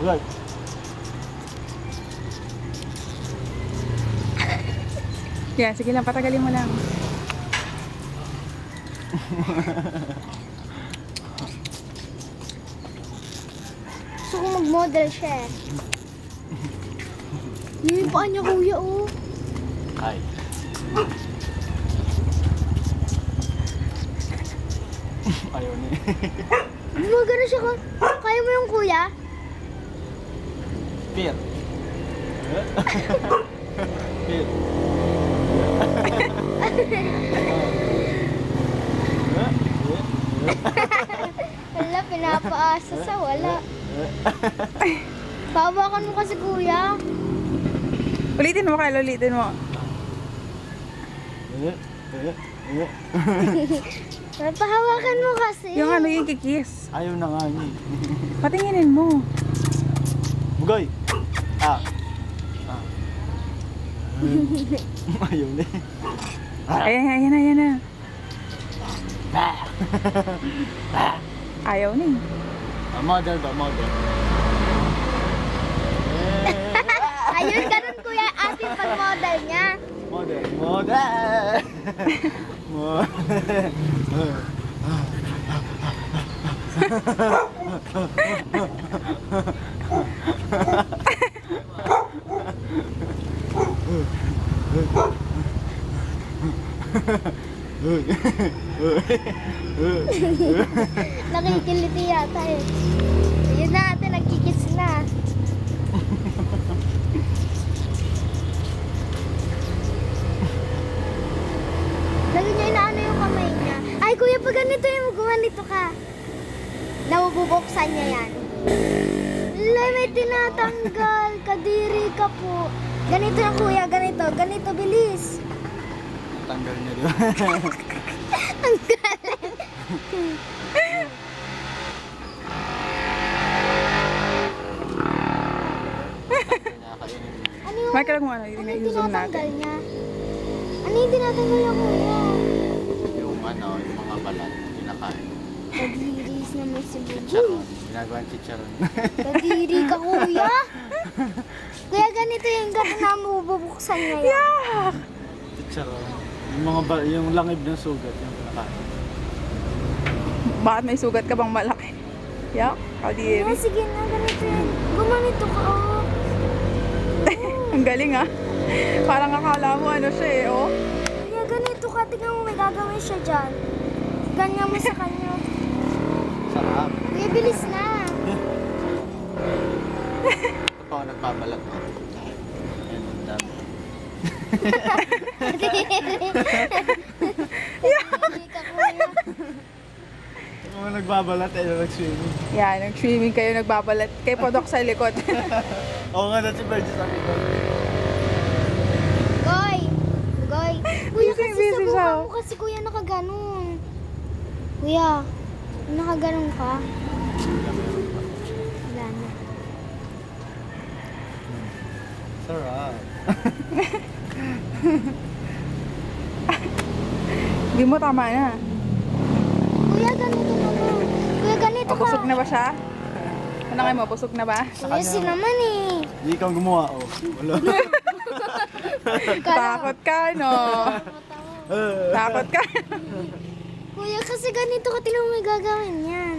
Right. Yeah, sige lang, patagalin mo lang. Gusto ko mag-model siya eh. Yung paa niya kuya oh. Ay. Ayaw niya. Gumagano siya ko. Kaya mo yung kuya? Pir. Pir. Wala, pinapaasa sa wala. Pahawakan mo kasi kuya. Ulitin mo, Kyle, ulitin mo. Pahawakan mo kasi. Yung ano, yung kikis. Ayaw na nga niya. Patinginin mo. Bugoy. Ah. Ayaw na. Ayan, ayan na, ayan na. Ayaw na eh. Model ba? Model. Ayun, ganun kuya ate pag-model niya. Model. Model. Model. Nakikiliti yata eh. Yun na ate, nagkikis na. Lagi niya inaano yung kamay niya. Ay kuya, pag ganito yung gumanito ka. Nabubuksan niya yan. Wala, may tinatanggal. Kadiri ka po. Ganito na kuya, ganito. Ganito, bilis. Tanggal niya doon. Ang galing. Ano yung, Michael, kung ano, ano yung yung i-zoom tinatanggal natin. niya? Ano yung tinatanggal niya kuya? Yung ano, yung mga balat. Kinakain. Kadiris na may sibugoy. Chicharon. Ginagawa chicharon. Kadiri ka kuya. Kuya, ganito yung gato na mabubuksan niya yan. Chicharon. Yung mga yung langib ng sugat yung kinakain. Bakit may sugat ka bang malaki? Yak, Kuya, kadiri. sige na, ganito yan. Gumanito ka, oh. Ang galing ah. Parang akala mo ano siya eh, oh. Kuya, ganito ka. Tingnan mo, may gagawin siya dyan. Ganyan mo sa kanya. Sarap. Kuya, bilis na. Ito pa ako nagbabalat mo. Ayan, ang dami. Kadiri ka, kuya. Yung mga nagbabalat ay nag-swimming. Yan, nag-swimming kayo, nagbabalat. Kay Podok sa likod. Oo nga, dati Virgin sabi ko. Goy! Goy! Kuya, Busy, kasi busy sa siya. mukha mo kasi kuya nakaganon. Kuya, nakaganon ka? Wala na. Sarap. Hindi mo, tama na. Kuya, ganito naman. Kuya, ganito O, ka. busog na ba siya? Ano kayo mo, busog na ba? Kuya, si naman eh. Hindi ikaw gumawa, oh. Wala. Takot ka, no? Takot ka. Kuya, kasi ganito ka, tinan mo may gagawin yan.